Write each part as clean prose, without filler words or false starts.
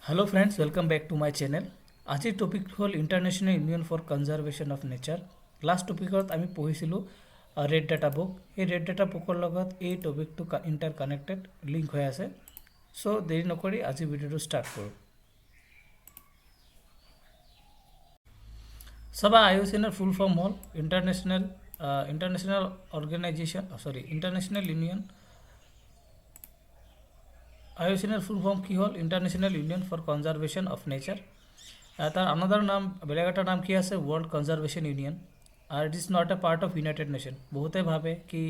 Hello friends, welcome back to my channel. आज topic हल international union for conservation of nature. Last टपिकत आमी पढ़िছিলোঁ रेड डाटा बुक। এই ৰেড ডাটা বুকৰ লগত এই টপিকটো ইণ্টাৰ কানেক্টেড লিংক হৈ আছে। সো দেৰি নকৰি আজি ভিডিঅ'টো ষ্টাৰ্ট কৰোঁ। সবা আইইউচিএনৰ ফুল ফৰ্ম হ'ল ইণ্টাৰনেশ্যনেল ইউনিয়ন। আইইউচিএনৰ ফুল ফৰ্ম কি হ'ল? International union for conservation of nature. তাৰ আনাদাৰ নাম, বেলেগ এটা নাম কি আছে? World conservation union. আর it is not a part of United Nation. বহুতে ভাবে কি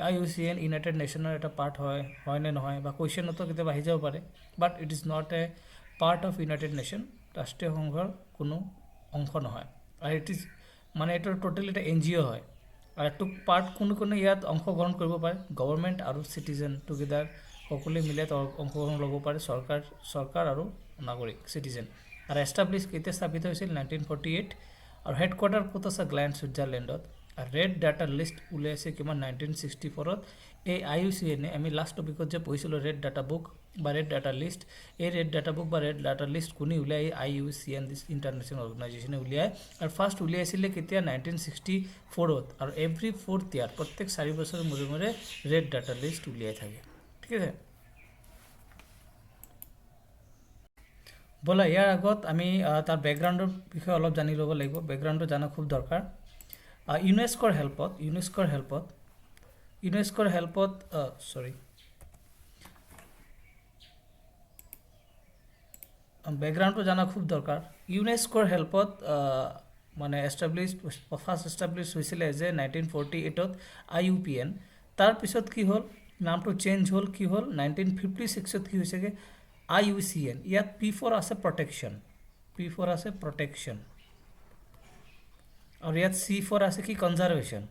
আইইউচিএন ইউনাইটেড নেশনের এটা পার্ট হয় নে নহয়, বা কুৱেশ্যনতো কেতিয়াবা আহি যাব পাৰে। But it is not A part of United nation, ৰাষ্ট্ৰীয় সংঘৰ কোনো অংশ নহয়। আৰু ইট ইজ মানে এইটো টোটেল এটা NGO হয়। আৰু এইটো পাৰ্ট কোনে ইয়াত অংশগ্ৰহণ কৰিব পাৰে? গভৰ্ণমেণ্ট আৰু চিটিজেন টুগেদাৰ সকলোৱে মিলি অংশগ্ৰহণ ল'ব পাৰে, চৰকাৰ আৰু নাগৰিক চিটিজেন। আৰু এষ্টাব্লিছ কেতিয়া স্থাপিত হৈছিল? 1948। আৰু হেডকোৱাৰ্টাৰ ক'ত আছে? গ্লেন, ছুইজাৰলেণ্ডত। আৰু ৰেড ডাটা লিষ্ট উলিয়াইছে কিমান? 1964। এই আইইউচিএনে, আমি লাষ্ট টপিকত যে পঢ়িছিলোঁ ৰেড ডাটা বুক বা ৰেড ডাটা লিষ্ট, এই ৰেড ডাটা বুক বা ৰেড ডাটা লিষ্ট কোনে উলিয়াই? আইইউচিএন, দিছ ইণ্টাৰনেশ্যনেল অৰ্গেনাইজেশ্যনে উলিয়ায়। আৰু ফাৰ্ষ্ট উলিয়াইছিলে কেতিয়া? 1964। আৰু এভৰি 4th ইয়াৰ, প্ৰত্যেক 4 বছৰৰ মূৰে মূৰে ৰেড ডাটা লিষ্ট উলিয়াই থাকে। ঠিক আছে, ব'লা ইয়াৰ আগত আমি তাৰ বেকগ্ৰাউণ্ডৰ বিষয়ে অলপ জানি ল'ব লাগিব। বেকগ্ৰাউণ্ডটো জানা খুব দৰকাৰ। ইউনেস্কোৰ হেল্পত বেকগ্ৰাউণ্ডটো জানা খুব দৰকাৰ। ইউনেস্কোৰ হেল্পত মানে ফাৰ্ষ্ট এষ্টাব্লিছ হৈছিলে যে 1948ত IUPN। তাৰপিছত কি হ'ল? নামটো চেঞ্জ হ'ল। কি হ'ল? 1956ত কি হৈছেগৈ? IUCN। ইয়াত P4 আছে প্ৰটেকশ্যন, আৰু ইয়াত C4 আছে কি? কনজাৰ্ভেশ্যন।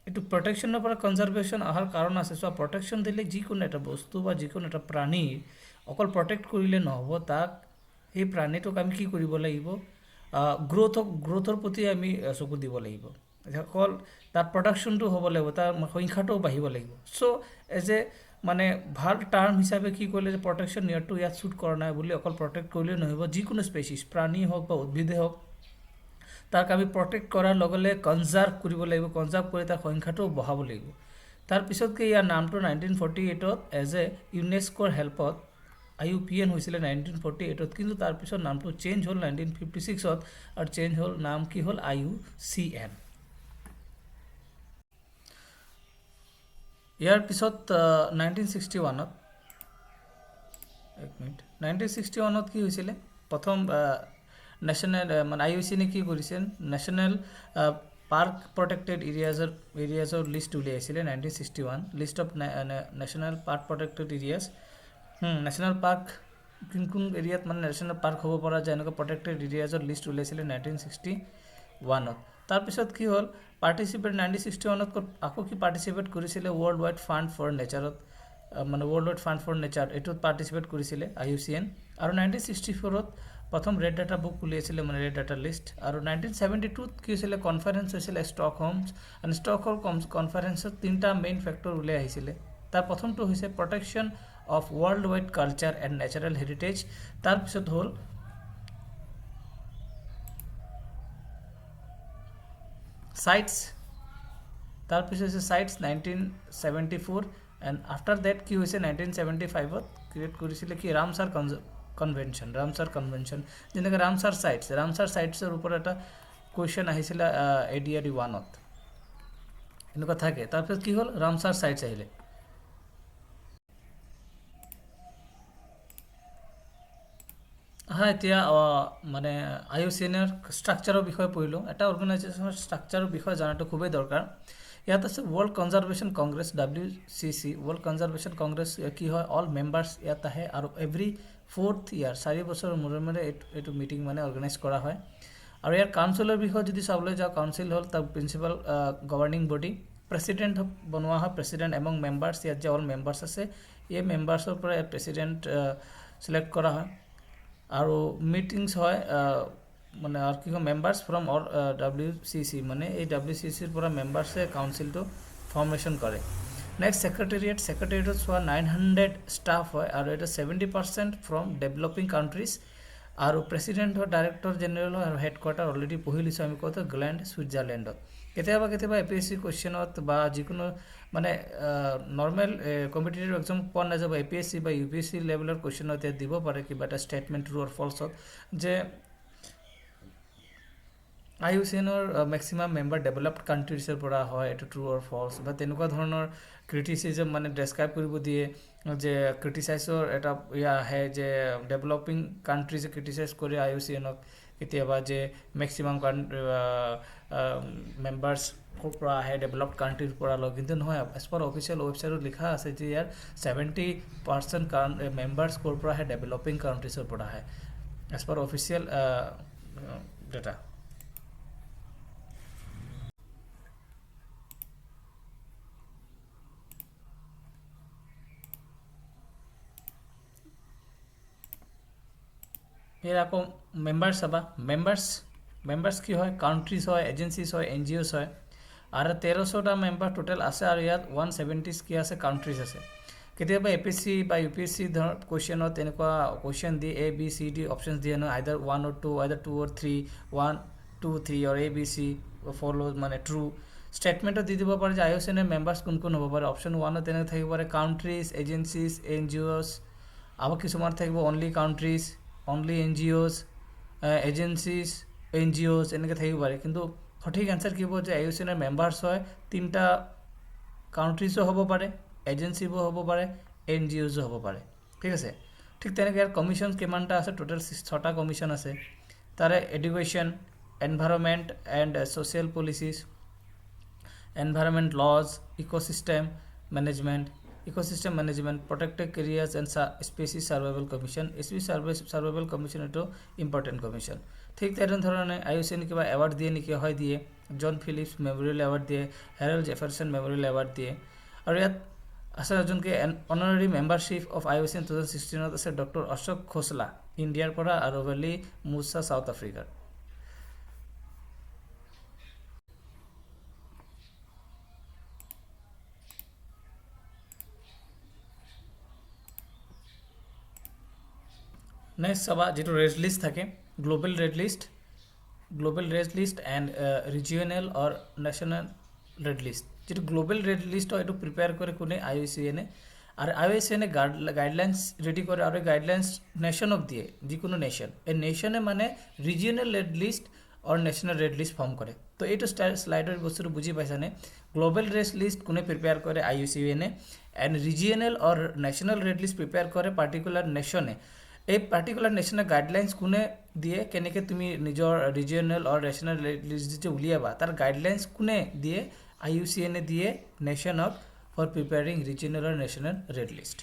এইটো প্ৰটেকশ্যনৰ পৰা কনজাৰ্ভেশ্যন অহাৰ কাৰণ আছে। চ' প্ৰটেকশ্যন দিলে যিকোনো এটা বস্তু বা যিকোনো এটা প্ৰাণী অকল প্ৰটেক্ট কৰিলে নহ'ব, তাক সেই প্ৰাণীটোক আমি কি কৰিব লাগিব? গ্ৰ'থৰ প্ৰতি আমি চকু দিব লাগিব। অকল তাৰ প্ৰডাকশ্যনটো হ'ব লাগিব, তাৰ সংখ্যাটোও বাঢ়িব লাগিব। চ' এজ এ মানে ভাল টাৰ্ম হিচাপে কি কৰিলে যে প্ৰটেকশ্যন ইয়াতো ইয়াত শ্বুট কৰা নাই বুলি অকল প্ৰটেক্ট কৰিলে নহ'ব। যিকোনো স্পেচিছ, প্ৰাণী হওক বা উদ্ভিদে হওক, তাক আমি প্ৰটেক্ট কৰাৰ লগে লগে কনজাৰ্ভ কৰিব লাগিব। কনজাৰ্ভ কৰি তাৰ সংখ্যাটোও বঢ়াব লাগিব। তাৰপিছতকৈ ইয়াৰ নামটো 1948ত এজ এ ইউনেস্কোৰ হেল্পত IUPN হৈছিলে 1948ত, কিন্তু তাৰপিছত নামটো চেঞ্জ হ'ল 1956ত, আৰু চেঞ্জ হ'ল, নাম কি হ'ল? IUCN। ইয়াৰ পিছত 1961ত কি হৈছিলে? প্ৰথম নেশ্যনেল মানে IUCNে কি কৰিছে? নেশ্যনেল পাৰ্ক প্ৰটেক্টেড এৰিয়াজৰ লিষ্ট উলিয়াইছিলে 1961। List of national park protected areas. National park কোন এৰিয়াত মানে নেশ্যনেল পাৰ্ক হ'ব পৰা যায়, এনেকুৱা প্ৰটেক্টেড এৰিয়াজৰ লিষ্ট উলিয়াইছিলে 1961ত। তাৰপিছত কি হ'ল? 1961ত আকৌ কি পাৰ্টিচিপেট কৰিছিলে? ৱৰ্ল্ড ৱাইড ফাণ্ড ফৰ নেচাৰত, মানে World Wide Fund for Nature, এইটোত পাৰ্টিচিপেট কৰিছিলে IUCN। আৰু 1964ত প্ৰথম ৰেড ডাটা বুক উলিয়াইছিলে, মানে ৰেড ডাটা লিষ্ট। আৰু 1972ত কি হৈছিলে? কনফাৰেঞ্চ হৈছিলে ষ্টকহোম। আৰু ষ্টকহোম কনফাৰেঞ্চত 3টা মেইন ফেক্টৰ উলিয়াই আহিছিলে। তাৰ প্ৰথমটো হৈছে protection of world wide culture and natural heritage. তাৰপিছত হ'ল সাইটস, তাৰপিছত হৈছে সাইটস 1974। এণ্ড আফটাৰ ডেট কি হৈছে? 1975ত ক্ৰিয়েট কৰিছিলে কি? ৰামচাৰ কনভেনশ্যন। যেনেকৈ ৰামচাৰ সাইটছৰ ওপৰত এটা কুৱেশ্যন আহিছিলে ADRE 1ত, এনেকুৱা থাকে। তাৰপিছত কি হ'ল? ৰামচাৰ সাইটছ আহিলে। এতিয়া মানে IUCNৰ ষ্ট্ৰাকচাৰৰ বিষয়ে পঢ়িলোঁ। এটা অৰ্গেনাইজেশ্যনৰ ষ্ট্ৰাকচাৰৰ বিষয়ে জনাটো খুবেই দৰকাৰ। ইয়াত আছে world conservation Congress, WCC। World conservation Congress কি হয়? অল মেম্বাৰ্ছ ইয়াত আহে, আৰু এভৰি 4th ইয়াৰ, 4 বছৰৰ মূৰে মূৰে এইটো মিটিং মানে অৰ্গেনাইজ কৰা হয়। আৰু ইয়াৰ কাউন্সিলৰ বিষয়ে যদি চাবলৈ যাওঁ, কাউন্সিল হ'ল তাৰ প্ৰিন্সিপাল গভৰ্ণিং বডি। প্ৰেচিডেণ্ট বনোৱা হয়, প্ৰেচিডেণ্ট এমং মেম্বাৰ্ছ। ইয়াত যে অল মেম্বাৰ্ছ আছে, এই মেম্বাৰ্ছৰ পৰা প্ৰেচিডেণ্ট ছিলেক্ট কৰা হয়। আৰু মিটিংছ হয় মানে আৰু কি কয়? মেম্বাৰ্ছ ফ্ৰম WCC, মানে এই WCCৰ পৰা মেম্বাৰ্ছে কাউন্সিলটো ফৰ্মেশ্যন কৰে। নেক্সট ছেক্ৰেটেৰিয়েটত চোৱা 900 ষ্টাফ হয় আৰু এটা 70% ফ্ৰম ডেভেলপিং কাণ্ট্ৰিজ আৰু প্ৰেচিডেণ্ট হয় ডাইৰেক্টৰ জেনেৰেল হয় আৰু হেডকোৱাৰ্টাৰ অলৰেডি পঢ়ি লৈছোঁ আমি ক'ত গ্লেণ্ড ছুইজাৰলেণ্ডত কেতিয়াবা APSC কুৱেশ্যনত বা যিকোনো মানে নৰ্মেল কম্পিটিটিভ এক্সাম পোৱা নাযাব APSC বা UPSC লেভেলৰ কুৱেশ্যনত ইয়াত দিব পাৰে কিবা এটা ষ্টেটমেণ্ট ট্ৰু অৰ ফল্ছত যে IUCNৰ মেক্সিমাম মেম্বাৰ ডেভেলপড কাণ্ট্ৰিজৰ পৰা হয় এইটো ট্ৰু অৰ ফল্ছ বা তেনেকুৱা ধৰণৰ ক্ৰিটিচিজম মানে ডেছক্ৰাইব কৰিব দিয়ে যে ক্ৰিটিচাইজৰ এটা আহে যে ডেভেলপিং কাণ্ট্ৰিজে ক্ৰিটিচাইজ কৰে IUCNক কেতিয়াবা যে মেক্সিমাম মেম্বাৰ্ছ ক'ৰ পৰা আহে ডেভেলপড কাণ্ট্ৰিৰ পৰা লয় কিন্তু নহয় এজ পাৰ অফিচিয়েল ৱেবছাইটত লিখা আছে যে ইয়াৰ 70% মেম্বাৰ্ছ ক'ৰ পৰা আহে ডেভেলপিং কাণ্ট্ৰিজৰ পৰা আহে এজ পাৰ অফিচিয়েল ডেটা এৰ আকৌ মেম্বাৰ্ছ চাবা মেম্বাৰ্ছ কি হয় কাউণ্ট্ৰিজ হয় এজেঞ্চিজ হয় NGOs হয় আৰু 1300টা মেম্বাৰ টোটেল আছে আৰু ইয়াত 170 কি আছে কাউণ্ট্ৰিজ আছে কেতিয়াবা APSC বা UPSC ধৰ কুৱেশ্যনত তেনেকুৱা কুৱেশ্যন দিয়ে A B C D options দিয়ে নহয় আইদাৰ 1 or 2 আইদাৰ 2 or 3 1 2 3 or ABC follow' মানে ট্ৰু ষ্টেটমেণ্টত দি দিব পাৰে যে IUCNৰ মেম্বাৰ্ছ কোন হ'ব পাৰে অপশ্যন 1ত তেনেকৈ থাকিব পাৰে কাউণ্ট্ৰিজ এজেঞ্চিজ NGOs আৰু কিছুমান থাকিব only countries only NGOs agencies NGOs এনেকৈ থাকিব পাৰে কিন্তু সঠিক এনচাৰ কি হ'ব যে IUCNৰ মেম্বাৰ্ছ হয় 3টা কাউণ্ট্ৰিজো হ'ব পাৰে এজেঞ্চিও হ'ব পাৰে NGOsও হ'ব পাৰে ঠিক আছে ঠিক তেনেকৈ ইয়াৰ কমিশ্যন কিমানটা আছে টোটেল 6টা কমিশ্যন আছে তাৰে education environment and social policies environment laws ecosystem management protected areas and species survival commission survival commission এইটো ইম্পৰ্টেণ্ট কমিশ্যন ঠিক তেনেধৰণে IUCN কিবা এৱাৰ্ড দিয়ে নেকি হয় দিয়ে জন ফিলিপছ মেমৰিয়েল এৱাৰ্ড দিয়ে হেৰাল্ড জেফাৰচন মেমৰিয়েল এৱাৰ্ড দিয়ে আৰু ইয়াত আছে যোনকে অনাৰাৰী মেম্বাৰশ্বিপ অফ IUCN 2016ত আছে ডক্টৰ অশোক খোছলা ইণ্ডিয়াৰ পৰা আৰু ভেলি মুছা চাউথ আফ্ৰিকাৰ নেক্সট চাবা যিটো ৰেড লিষ্ট থাকে global red list and regional or national red list যিটো গ্লোবেল ৰেড লিষ্ট হয় এইটো প্ৰিপেয়াৰ কৰে কোনে IUCNে আৰু IUCNে গাইডলাইন্স ৰেডি কৰে আৰু গাইডলাইন্স নেশ্যনক দিয়ে যিকোনো নেশ্যন এই নেশ্যনে মানে regional red list or national red list form কৰে তো এইটো শ্লাইডৰ বস্তুটো বুজি পাইছানে গ্লোবেল ৰেড লিষ্ট কোনে প্ৰিপেয়াৰ কৰে IUCNে and regional or national red list prepare কৰে পাৰ্টিকুলাৰ নেশ্যনে এই পাৰ্টিকুলাৰ নেশ্যনেল গাইডলাইন্স কোনে দিয়ে কেনেকৈ তুমি নিজৰ ৰিজিয়নেল অৰ নেশ্যনেল লিষ্ট যিটো উলিয়াবা তাৰ গাইডলাইন্স কোনে দিয়ে IUCNে দিয়ে নেশ্যনক for preparing regional or national red list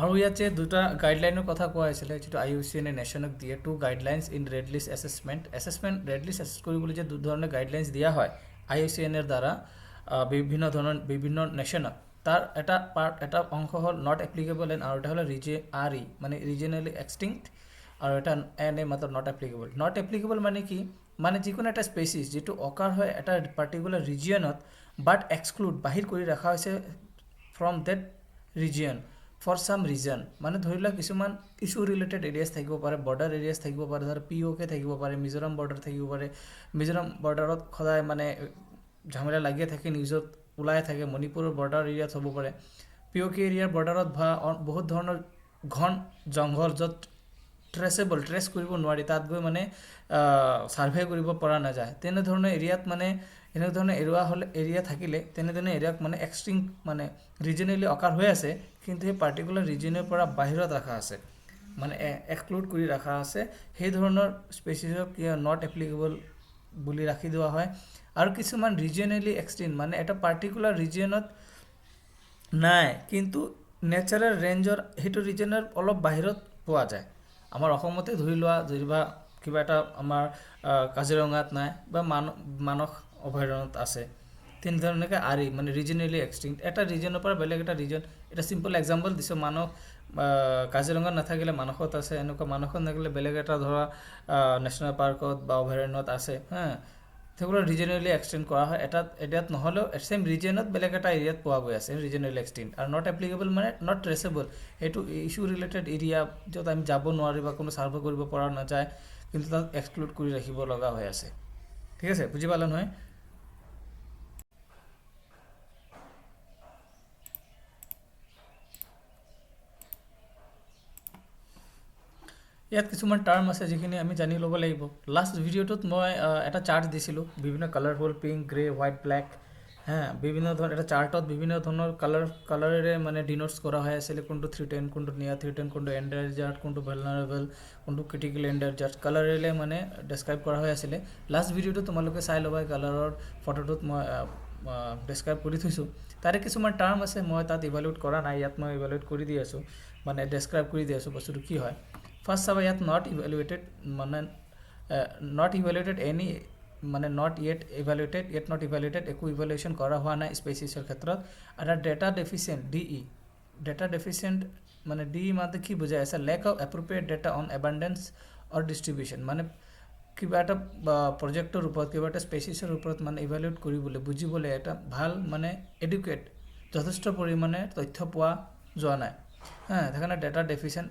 আৰু ইয়াতে দুটা গাইডলাইনৰ কথা কোৱা হৈছিলে যিটো IUCNে নেশ্যনক দিয়ে 2 guidelines in red list assessment red list assess কৰিবলৈ যে দুধৰণৰ গাইডলাইন্স দিয়া হয় IUCNৰ দ্বাৰা বিভিন্ন নেশ্যনক তাৰ এটা অংশ হ'ল নট এপ্লিকেবল এণ্ড আৰু এটা হ'ল RE মানে ৰিজিয়নেলি এক্সটিংক্ট আৰু এটা NA মাত্ৰ নট এপ্লিকেবল মানে কি মানে যিকোনো এটা স্পেচিছ যিটো অকাৰ হয় এটা পাৰ্টিকুলাৰ ৰিজিয়নত বাট এক্সক্লুড বাহিৰ কৰি ৰখা হৈছে ফ্ৰম ডেট ৰিজিয়ন ফৰ চাম ৰিজন মানে ধৰি লোৱা কিছুমান ইছ্যু ৰিলেটেড এৰিয়াজ থাকিব পাৰে বৰ্ডাৰ এৰিয়াজ থাকিব পাৰে ধৰ POK থাকিব পাৰে মিজোৰাম বৰ্ডাৰ থাকিব পাৰে মিজোৰাম বৰ্ডাৰত সদায় মানে ঝামেলা লাগিয়ে থাকে নিউজত ওলাই থাকে মণিপুৰৰ বৰ্ডাৰ এৰিয়াত হ'ব পাৰে POK এৰিয়াৰ বৰ্ডাৰত বহুত ধৰণৰ ঘন জংঘল য'ত ট্ৰেছ কৰিব নোৱাৰি তাত গৈ মানে ছাৰ্ভে কৰিব পৰা নাযায় তেনেধৰণৰ এৰিয়াত মানে এনেধৰণে এৰিয়া থাকিলে তেনেধৰণে এৰিয়াক মানে এক্সটিংক্ট মানে ৰিজনেলি অকাৰ হৈ আছে কিন্তু সেই পাৰ্টিকুলাৰ ৰিজনৰ পৰা বাহিৰত ৰখা আছে মানে এক্সক্লুড কৰি ৰখা আছে সেই ধৰণৰ স্পেচিছক নট এপ্লিকেবল বুলি ৰাখি দিয়া হয় আৰু কিছুমান ৰিজনেলি এক্সটিংক্ট মানে এটা পাৰ্টিকুলাৰ ৰিজনত নাই কিন্তু নেচাৰেল ৰেঞ্জৰ সেইটো ৰিজনৰ অলপ বাহিৰত পোৱা যায় আমাৰ অসমতে ধৰি লোৱা যদিবা কিবা এটা আমাৰ কাজিৰঙাত নাই বা মানস অভয়াৰণ্যত আছে তেনেধৰণেকৈ RE মানে ৰিজনেলি এক্সটিংক্ট এটা ৰিজনৰ পৰা বেলেগ এটা ৰিজন এটা চিম্পল এক্সাম্পল দিছোঁ কাজিৰঙাত নাথাকিলে মানসত আছে, এনেকুৱা মানসত নাথাকিলে বেলেগ এটা ধৰা নেশ্যনেল পাৰ্কত বা অভয়াৰণ্যত আছে, সেইগুলো ৰিজনালি এক্সটেন্ড কৰা হয়। এটাত নহ'লেও সেম ৰিজনত বেলেগ এটা এৰিয়াত পোৱা গৈ আছে, ৰিজনালি এক্সটেন্ড। আৰু নট এপ্লিকেবল মানে নট ট্ৰেচেবল, সেইটো ইছ্যু ৰিলেটেড এৰিয়া য'ত আমি যাব নোৱাৰি বা কোনো ছাৰ্ভে কৰিব পৰা নাযায়, কিন্তু তাত এক্সক্লুড কৰি ৰাখিব লগা হৈ আছে। ঠিক আছে, বুজি পালে নহয়? ইয়াত কিছুমান টাৰ্ম আছে যিখিনি আমি জানি ল'ব লাগিব। লাষ্ট ভিডিঅ'টোত মই এটা চাৰ্ট দিছিলোঁ, বিভিন্ন colourful pink, grey, white, black, বিভিন্ন ধৰণৰ এটা চাৰ্টত বিভিন্ন ধৰণৰ কালাৰেৰে মানে ডিনোটছ কৰা হৈ আছিলে, কোনটো থ্ৰিটেন, কোনটো নিয়াৰ থ্ৰিটেন, কোনটো এণ্ডাৰজাৰ্ড, কোনটো ভালনাৰেবল, কোনটো ক্ৰিটিকেল এণ্ডাৰজাৰ্ড, কালাৰেৰে মানে ডেছক্ৰাইব কৰা হৈ আছিলে। লাষ্ট ভিডিঅ'টো তোমালোকে চাই ল'বা, কালাৰৰ ফটোটোত মই ডেছক্ৰাইব কৰি থৈছোঁ। তাৰে কিছুমান টাৰ্ম আছে মই তাত ইভালুৱেট কৰা নাই, ইয়াত মই ইভালুৱেট কৰি দি আছোঁ, মানে ডেছক্ৰাইব কৰি দি আছোঁ বস্তুটো কি হয়। ফাৰ্ষ্ট চাবা ইয়াত নট ইভেলুৱেটেড, মানে নট ইভেলুৱেটেড এনি, মানে নট য়েট ইভেলুৱেটেড, একো ইভেলুৱেশ্যন কৰা হোৱা নাই স্পেচিছৰ ক্ষেত্ৰত। আৰু data deficient, DE, data deficient মানে DE মানে কি বুজাই আছে? Lack of appropriate data on abundance or distribution, মানে কিবা এটা প্ৰজেক্টৰ ওপৰত, কিবা এটা স্পেচিছৰ ওপৰত মানে ইভেলুৱেট কৰিবলৈ, বুজিবলৈ এটা ভাল মানে এডুকেট, যথেষ্ট পৰিমাণে তথ্য পোৱা যোৱা নাই, সেইকাৰণে ডেটা ডেফিচিয়েণ্ট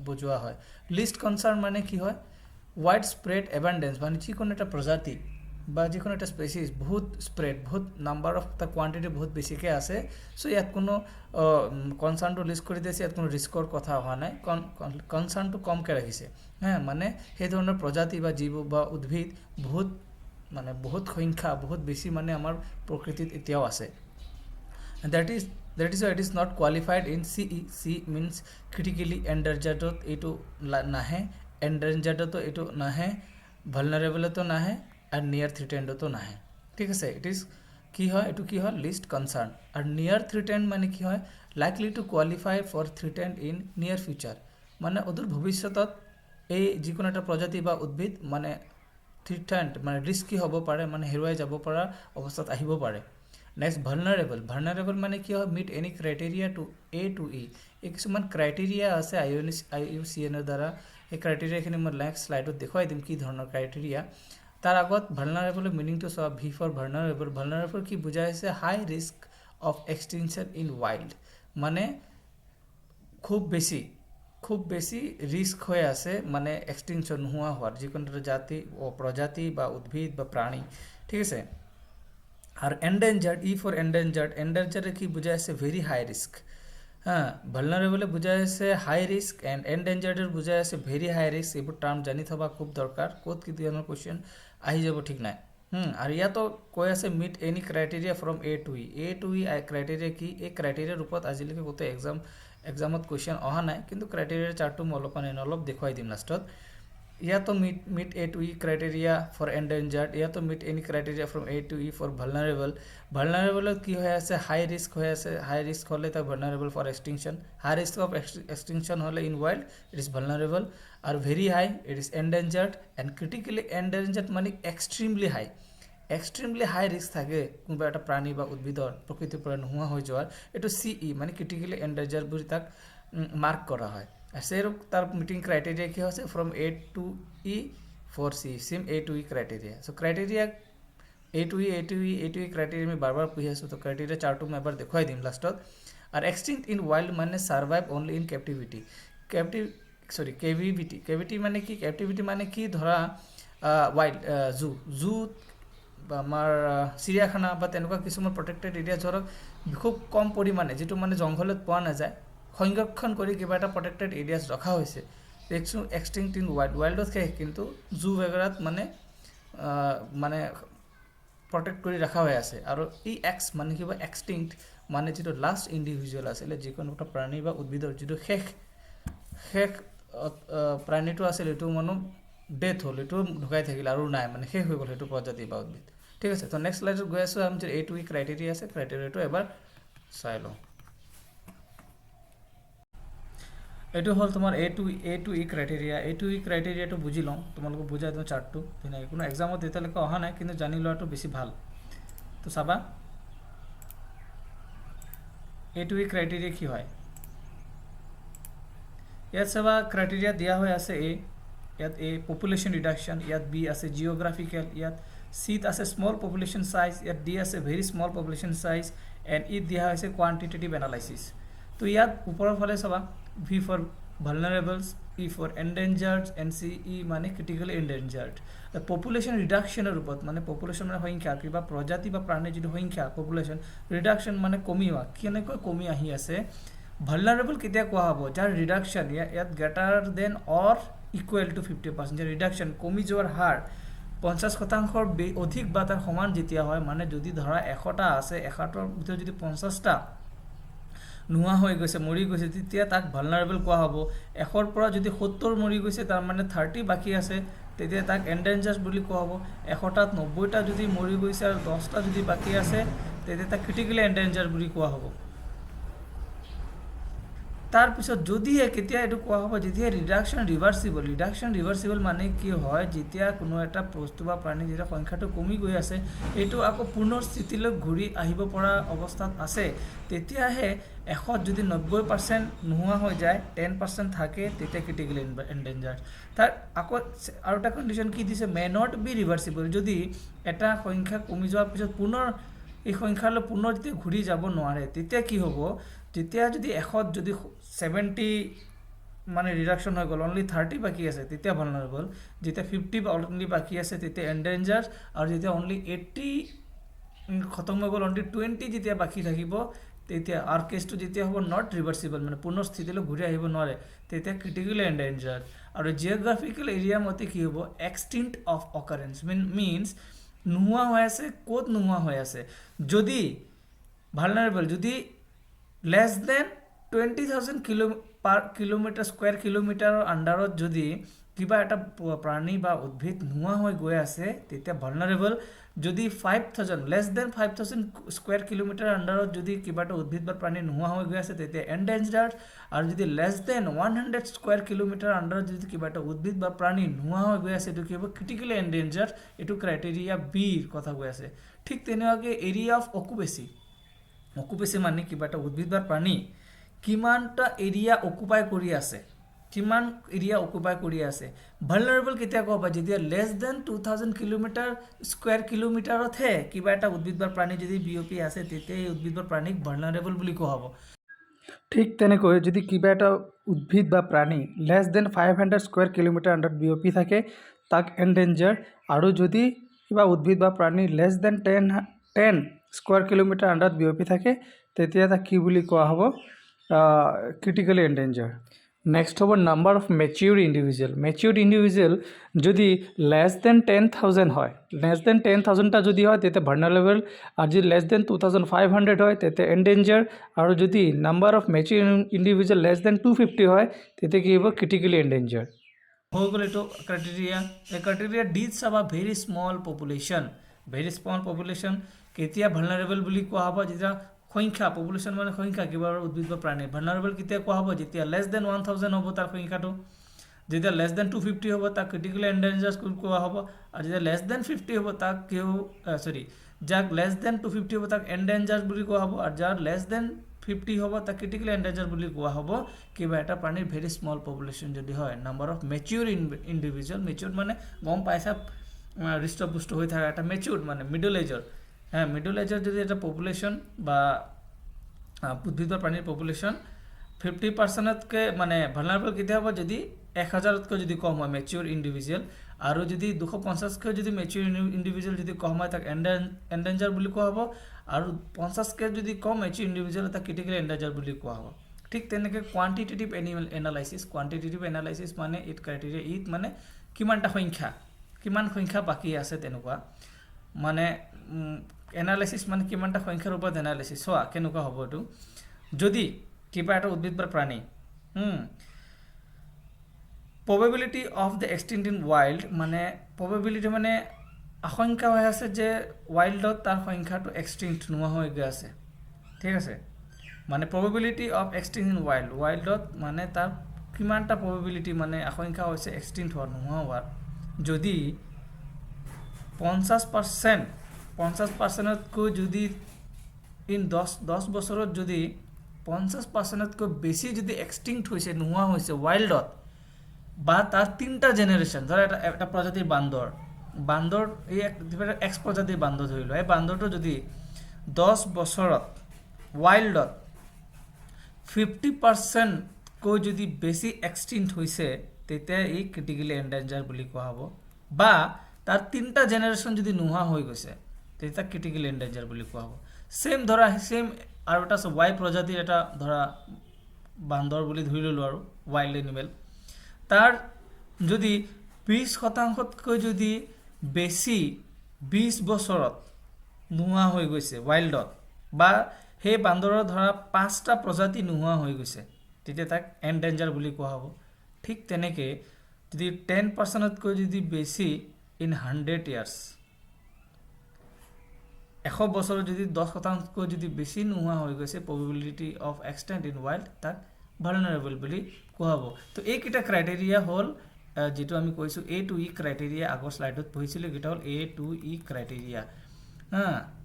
বুজোৱা হয়। লিষ্ট কনচাৰ্ণ মানে কি হয়? ওয়াইড স্প্ৰেড অ্যাবান্ডেন্স, মানে যিকোনো এটা প্ৰজাতি বা যিকোনো এটা স্পেচিছ বহুত স্প্ৰেড, বহুত নাম্বাৰ অফ তাৰ কোৱান্টিটি বহুত বেছিকৈ আছে, চ' ইয়াত কোনো কনচাৰ্ণটো লিষ্ট কৰি দিছে, ইয়াত কোনো ৰিস্কৰ কথা হোৱা নাই, কনচাৰ্ণটো কমকৈ ৰাখিছে, মানে সেই ধৰণৰ প্ৰজাতি বা জীৱ বা উদ্ভিদ বহুত মানে বহুত সংখ্যা, বহুত বেছি মানে আমাৰ প্ৰকৃতিত এতিয়াও আছে। That is why it is not qualified in CE. C means critically endangered, এইটো নাহে, endangered এইটো নাহে, vulnerable তো নাহে, আৰু near threatened তো নাহে। ঠিক আছে, ইট ইজ কি হয়, এইটো কি হয়? Least concern. আৰু নিয়াৰ থ্ৰিটেণ্ড মানে কি হয়? Likely to qualify for threatened in near future, মানে অদূৰ ভৱিষ্যতত এই যিকোনো এটা প্ৰজাতি বা উদ্ভিদ মানে থ্ৰিটেণ্ড মানে ৰিস্কি হ'ব পাৰে, মানে হেৰুৱাই যাব পৰা অৱস্থাত আহিব পাৰে। নেক্সট ভালনাৰেবল মানে কি হয়? Meet any criteria to A to E, এই কিছুমান ক্ৰাইটেৰিয়া আছে IUCNৰ দ্বাৰা, এই ক্ৰাইটেৰিয়াখিনি মই নেক্সট শ্লাইডত দেখুৱাই দিম কি ধৰণৰ ক্ৰাইটেৰিয়া। তাৰ আগত ভালনাৰেবলৰ মিনিংটো চোৱা, V ফৰ ভালনাৰেবল কি বুজাইছে? হাই ৰিস্ক অফ এক্সটিংশ্যন ইন ৱাইল্ড, মানে খুব বেছি ৰিস্ক হৈ আছে, মানে এক্সটিংশ্যন নোহোৱা হোৱাৰ, যিকোনো এটা জাতি প্ৰজাতি বা উদ্ভিদ বা প্ৰাণী। ঠিক আছে, আর এন্ডেঞ্জার্ড, ই ফর এন্ডেঞ্জার্ডে কি বোঝায় আছে? ভেরি হাই রিস্ক। ভালনারেবলে বোঝায় আছে হাই রিস্ক, এণ্ড এন্ডেঞ্জার্ডের বোঝায় আছে ভেরি হাই রিস্ক। এইবোৰ টাৰ্ম জানি থবা খুব দৰকাৰ, ক'ত কি ধৰণৰ কুৱেশ্যন আহি যাব ঠিক নাই। আৰু ইয়াতো কৈ আছে meet any criteria from A to E criteria কি? এই ক্ৰাইটেৰিয়াৰ ওপৰত আজিলৈকে গোটেই এক্সামত কুৱেশ্যন অহা নাই, কিন্তু ক্ৰাইটেৰিয়াৰ চাৰ্টটো মই অলপ দেখুৱাই দিম লাষ্টত। ইয়াতো meet A to E criteria for endangered, ইয়াতো meet any criteria from A to E for ভালনাৰেবলত কি হৈ আছে? হাই ৰিস্ক হৈ আছে, হাই ৰিস্ক হ'লে তাক vulnerable for extinction, high risk of extinction হ'লে in wild it is vulnerable, আৰু very high it is endangered, and critically endangered মানে এক্সট্ৰিমলি হাই ৰিস্ক থাকে কোনোবা এটা প্ৰাণী বা উদ্ভিদৰ প্ৰকৃতিৰ পৰা নোহোৱা হৈ যোৱাৰ, এইটো CE মানে ক্ৰিটিকেলি এন্ডেঞ্জাৰ্ড বুলি তাক মাৰ্ক কৰা হয়। আৰু তাৰ মিটিং ক্ৰাইটেৰিয়া কি হৈছে? From A to E for C, same A to E criteria. So' criteria A to E criteria আমি বাৰ পঢ়ি আছোঁ, তো ক্ৰাইটেৰিয়া চাৰ্টটো মই এবাৰ দেখুৱাই দিম লাষ্টত। আৰু এক্সটিংক্ট ইন ৱাইল্ড মানে ছাৰ্ভাইভ অনলি ইন কেভিটি মানে কি? কেভিটি মানে কি? ধৰা ৱাইল্ড জুত বা আমাৰ চিৰিয়াখানা বা তেনেকুৱা কিছুমান প্ৰটেক্টেড এৰিয়া, ধৰক খুব কম পৰিমাণে, যিটো মানে জংঘলত পোৱা নাযায়, সংৰক্ষণ কৰি কিবা এটা প্ৰটেক্টেড এৰিয়াছ ৰখা হৈছে, এক্সটিংক্ট ইন ৱাইল্ডত শেষ, কিন্তু জু বেগেৰাত মানে প্ৰটেক্ট কৰি ৰখা হৈ আছে। আৰু মানে কিবা এক্সটিংক্ট মানে যিটো লাষ্ট ইণ্ডিভিজুৱেল আছিলে, যিকোনো এটা প্ৰাণী বা উদ্ভিদৰ যিটো শেষ প্ৰাণীটো আছিল, এইটো ডেথ হ'ল, এইটো ঢুকাই থাকিল আৰু নাই, মানে শেষ হৈ গ'ল সেইটো প্ৰজাতি বা উদ্ভিদ। ঠিক আছে, তো নেক্সট স্লাইডত গৈ আছোঁ, আমি A to E ক্ৰাইটেৰিয়া আছে, ক্ৰাইটেৰিয়াটো এবাৰ চাই লওঁ। এইটো হ'ল তোমাৰ A to E criteria. A to E ক্ৰাইটেৰিয়াটো বুজি লওঁ, তোমালোকক বুজাই দিওঁ চাৰ্টটো ধুনীয়াকৈ। কোনো এক্সামত এতিয়ালৈকে অহা নাই, কিন্তু জানি লোৱাটো বেছি ভাল। তো চাবা A to E ক্ৰাইটেৰিয়া কি হয়? ইয়াত চাবা ক্ৰাইটেৰিয়া দিয়া হৈ আছে ইয়াত এ পপুলেশ্যন ৰিডাকশ্যন, ইয়াত বি আছে জিঅ'গ্ৰাফিকেল, ইয়াত চিত আছে স্মল পপুলেশ্যন চাইজ, ইয়াত ডি আছে very small population size, and ইত দিয়া হৈছে কোৱান্টিটেটিভ এনালাইচিছ। তো ইয়াত ওপৰৰ ফালে চাবা V for vulnerables, E for endangered, and C E মানে ক্ৰিটিকেলি এণ্ডেঞ্জাৰ্ড। পপুলেশ্যন ৰিডাকশ্যনৰ ওপৰত মানে পপুলেশ্যন মানে সংখ্যা, কিবা প্ৰজাতি বা প্ৰাণীৰ যিটো সংখ্যা পপুলেশ্যন, ৰিডাকশ্যন মানে কমি হোৱা, কেনেকৈ কমি আহি আছে। ভালনাৰেবল কেতিয়া কোৱা হ'ব? যাৰ ৰিডাকশ্যন ইয়াত greater than or equal to 50%, যে ৰিডাকশ্যন কমি যোৱাৰ হাৰ 50%ৰ অধিক বা তাৰ সমান যেতিয়া হয়, মানে যদি ধৰা 100টা আছে, 100টাৰ ভিতৰত যদি 50টা নোহোৱা হৈ গৈছে, মৰি গৈছে, তেতিয়া তাক ভালনাৰেবল কোৱা হ'ব। 100ৰ পৰা যদি 70 মৰি গৈছে, তাৰ মানে 30 বাকী আছে, তেতিয়া তাক এণ্ডেঞ্জাৰ্ড বুলি কোৱা হ'ব। 100টাত 90টা যদি মৰি গৈছে আৰু 10টা যদি বাকী আছে, তেতিয়া তাক ক্ৰিটিকেলি এণ্ডেঞ্জাৰ্ড বুলি কোৱা হ'ব। তাৰপিছত যদিহে কেতিয়া এইটো কোৱা হ'ব, যেতিয়া ৰিডাকশ্যন ৰিভাৰ্চিবল। ৰিডাকশ্যন ৰিভাৰ্চিবল মানে কি হয়? যেতিয়া কোনো এটা বস্তু বা প্ৰাণী যেতিয়া সংখ্যাটো কমি গৈ আছে, এইটো আকৌ পুনৰ স্থিতিলৈ ঘূৰি আহিব পৰা অৱস্থাত আছে, তেতিয়াহে 100ত যদি 90% নোহোৱা হৈ যায়, 10% থাকে, তেতিয়া ক্ৰিটিকেলি এণ্ডেঞ্জাৰ্ড। তাৰ আকৌ আৰু এটা কণ্ডিশ্যন কি দিছে? May not be reversible. যদি এটা সংখ্যা কমি যোৱাৰ পিছত পুনৰ এই সংখ্যালৈ পুনৰ যেতিয়া ঘূৰি যাব নোৱাৰে, তেতিয়া কি হ'ব? যেতিয়া যদি 100ত যদি 70 মানে ৰিডাকশ্যন হৈ গ'ল, অনলি 30 বাকী আছে, তেতিয়া ভালনাৰেবল। যেতিয়া 50 অনলি বাকী আছে, তেতিয়া এণ্ডেঞ্জাৰ্ড। আৰু যেতিয়া অনলি 80 খতম হৈ গ'ল, অনলি 20 যেতিয়া বাকী থাকিব, তেতিয়া আৰু কেছটো যেতিয়া হ'ব নট ৰিভাৰ্চিবল, মানে পুনৰ স্থিতিলৈ ঘূৰি আহিব নোৱাৰে, তেতিয়া ক্ৰিটিকেলি এণ্ডেঞ্জাৰ্ড। আৰু জিঅ'গ্ৰাফিকেল এৰিয়া মতে কি হ'ব? এক্সটিংক্ট অফ অকাৰেঞ্চ মিনছ নোহোৱা হৈ আছে। ক'ত নোহোৱা হৈ আছে? যদি ভালনাৰেবল যদি লেছ দেন 20,000 কিলোমিটাৰ স্কুৱেৰ কিলোমিটাৰৰ আণ্ডাৰত যদি কিবা এটা প্ৰাণী বা উদ্ভিদ নোহোৱা হৈ গৈ আছে, তেতিয়া ভালনাৰেবল। যদি 5,000 লেছ দেন 5,000 স্কুৱেৰ কিলোমিটাৰ আণ্ডাৰত যদি কিবা এটা উদ্ভিদ বা প্ৰাণী নোহোৱা হৈ গৈ আছে, তেতিয়া এণ্ডেঞ্জাৰ্ড। আৰু যদি লেছ দেন 100 স্কুৱেৰ কিলোমিটাৰ আণ্ডাৰত যদি কিবা এটা উদ্ভিদ বা প্ৰাণী নোহোৱা হৈ গৈ আছে, এইটো কি হ'ব? Critically endangered. এইটো ক্ৰাইটেৰিয়া বিৰ কথা কৈ আছে। ঠিক তেনেকুৱাকৈ এৰিয়া অফ অকুপেচি। অকুপেচি মানে কিবা এটা উদ্ভিদ বা প্ৰাণী কিমানটা এৰিয়া অকুপাই কৰি আছে, কিমান এৰিয়া অকুপাই কৰি আছে। ভালনাৰেবল কেতিয়া কোৱা হ'ব? যেতিয়া লেছ দেন 2,000 স্কুৱেৰ কিলোমিটাৰতহে কিবা এটা উদ্ভিদ বা প্ৰাণী যদি বিয়পি আছে, তেতিয়া এই উদ্ভিদ বা প্ৰাণীক ভালনাৰেবল বুলি কোৱা হ'ব। ঠিক তেনেকৈ যদি কিবা এটা উদ্ভিদ বা প্ৰাণী লেছ দেন 500 স্কুৱেৰ কিলোমিটাৰ আণ্ডাৰত বিয়পি থাকে, তাক এণ্ডেঞ্জাৰ্ড। আৰু যদি কিবা উদ্ভিদ বা প্ৰাণী লেছ দেন 10 স্কুৱেৰ কিলোমিটাৰ আণ্ডাৰত বিয়পি থাকে, তেতিয়া তাক কি বুলি কোৱা হ'ব? Critically endangered. নেক্সট হ'ব number of mature individual. Mature individual যদি লেছ দেন 10,000 হয়, লেছ দেন 10,000টা যদি হয়, তেতিয়া ভালনাৰেবল। আৰু যদি লেছ দেন 2,500 হয়, তেতিয়া এণ্ডেঞ্জাৰ্ড। আৰু যদি number of mature individual less than 250 হয়, তেতিয়া কি হ'ব? Critically endangered. হৈ গ'ল এইটো ক্ৰাইটেৰিয়া। এই ক্ৰাইটেৰিয়া ডিত চাবা very small population. Very small population কেতিয়া ভালনাৰেবল বুলি কোৱা হ'ব? যেতিয়া সংখ্যা, পপুলেশ্যন মানে সংখ্যা কিবা উদ্ভিদ বা প্ৰাণী। ভালনাৰেবল কেতিয়া কোৱা হ'ব? যেতিয়া লেছ দেন 1,000 হ'ব তাৰ সংখ্যাটো। যেতিয়া লেছ দেন 250 হ'ব, তাক ক্ৰিটিকেলি এণ্ডেঞ্জাৰ্ড কোৱা হ'ব। আৰু যেতিয়া লেছ দেন 50 হ'ব, তাক যাক লেছ দেন 250 হ'ব, তাক এণ্ডেঞ্জাৰ্ড বুলি কোৱা হ'ব। আৰু যাৰ লেছ দেন 50 হ'ব, তাক ক্ৰিটিকেলি এণ্ডেঞ্জাৰ্ড বুলি কোৱা হ'ব কিবা এটা প্ৰাণীৰ ভেৰি স্মল পপুলেশ্যন যদি হয়। Number of mature individual. Mature মানে গম পাইছা, হৃষ্টপুষ্ট হৈ থকা এটা। মেচিউৰ মানে মিডল এজৰ। মিডল এজৰ যদি এটা পপুলেশ্যন বা উদ্ভিদ বা প্ৰাণীৰ পপুলেশ্যন 50%তকৈ মানে ভালনাৰেবল কেতিয়া হ'ব? যদি 1,000তকৈ যদি কম হয় মেচিউৰ ইণ্ডিভিজুৱেল। আৰু যদি 250তকৈ যদি মেচিউৰ ইণ্ডিভিজুৱেল যদি কম হয়, তাক এণ্ডেঞ্জাৰ্ড বুলি কোৱা হ'ব। আৰু 50তকৈ যদি কম মেচিউৰ ইণ্ডিভিজুৱেল, তাক ক্ৰিটিকেলি এণ্ডেঞ্জাৰ্ড বুলি কোৱা হ'ব। ঠিক তেনেকৈ কোৱান্টিটেটিভ এনালাইচিছ। কোৱান্টিটেটিভ এনালাইচিছ মানে ইট ক্ৰাইটেৰিয়া, ইট মানে কিমানটা সংখ্যা, কিমান সংখ্যা বাকী আছে তেনেকুৱা। মানে এনালাইচিছ মানে কিমানটা সংখ্যাৰ ওপৰত এনালাইচিছ। চোৱা কেনেকুৱা হ'ব এইটো। যদি কিবা এটা উদ্ভিদ বা প্ৰাণী probability of the extinct in wild, মানে প্ৰবেবিলিটি মানে আশংকা হৈ আছে যে ৱাইল্ডত তাৰ সংখ্যাটো এক্সটিংক্ট নোহোৱা হৈ গৈ আছে। ঠিক আছে, মানে প্ৰবেবিলিটি অফ এক্সটিংক্ট ইন ৱাইল্ডত মানে তাৰ কিমানটা প্ৰবেবিলিটি মানে আশংকা হৈছে এক্সটিংক্ট হোৱাৰ, নোহোৱা হোৱাৰ। যদি 50%তকৈ যদি ইন 10 বছৰত যদি 50%তকৈ বেছি যদি এক্সটিংক্ট হৈছে নোহোৱা হৈছে ৱাইল্ডত বা তাৰ 3টা জেনেৰেশ্যন ধৰা এটা প্ৰজাতিৰ বান্দৰ এই এক্স প্ৰজাতিৰ বান্দৰ ধৰি লোৱা এই বান্দৰটো যদি 10 বছৰত ৱাইল্ডত 50% কৈ যদি বেছি এক্সটিংক্ট হৈছে তেতিয়া এই ক্ৰিটিক্যালি এন্ডেঞ্জাৰ বুলি কোৱা হ'ব বা তাৰ 3টা জেনেৰেশ্যন যদি নোহোৱা হৈ গৈছে তেতিয়া ক্ৰিটিক্যালি এন্ডেঞ্জাৰ বুলি কোৱা হ'ব সেম আৰু এটা ৱাই প্ৰজাতিৰ এটা ধৰা বান্দৰ বুলি ধৰি ললো আৰু ৱাইল্ড এনিমেল তাৰ যদি 20%তকৈ যদি বেছি 20 বছৰত নোহোৱা হৈ গৈছে ৱাইল্ডত বা সেই বান্দৰৰ ধৰা 5টা প্ৰজাতি নোহোৱা হৈ গৈছে তেতিয়া তাক এন্ডেঞ্জাৰ বুলি কোৱা হ'ব ঠিক তেনেকৈ যদি 10%তকৈ যদি বেছি ইন 100 ইয়াৰ্ছ 100 বছৰত যদি 10%তকৈ যদি বেছি নোহোৱা হৈ গৈছে probability of extent in wild তাক ভালনাৰেবল বুলি কোৱা হ'ব তো এইকেইটা ক্ৰাইটেৰিয়া হ'ল যেটো আমি কৈছো A to E ক্ৰাইটেৰিয়া আগৰ স্লাইডত পঢ়িছিলো এটা হ'ল A to E ক্ৰাইটেৰিয়া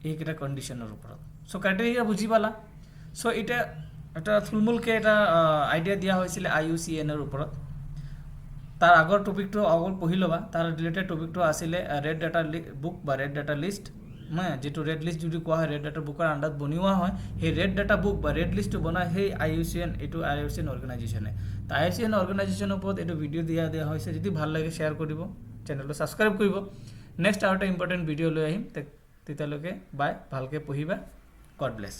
এইকেইটা কন্ডিশনৰ ওপৰত সো ক্ৰাইটেৰিয়া বুজি পালা সো এটা থুলমুলকে এটা আইডিয়া দিয়া হৈছিল IUCN এৰ ওপৰত তাৰ আগৰ টপিকটো আগৰ পঢ়ি লবা তাৰ ৰিলেটেড টপিকটো আছিল ৰেড ডাটা বুক বা ৰেড ডাটা লিষ্ট যেটো ৰেড লিষ্ট যদি কোৱা হয় ৰেড ডাটা বুকৰ আন্ডাৰত বনোৱা হয় সেই ৰেড ডাটা বুক বা ৰেড লিষ্টটো বনায় সেই IUCN অৰ্গানাইজেচনে তা IUCN অৰ্গানাইজেচনৰ ওপৰত এটো ভিডিও দিয়া হৈছে যদি ভাল লাগে শেয়াৰ কৰিব চেনেলটো সাবস্ক্ৰাইব কৰিব নেক্সট আৰু এটা ইম্পৰ্টেন্ট ভিডিও লৈ আহিম তেতিয়ালৈকে বাই ভালকে পঢ়িবা গড ব্লেছ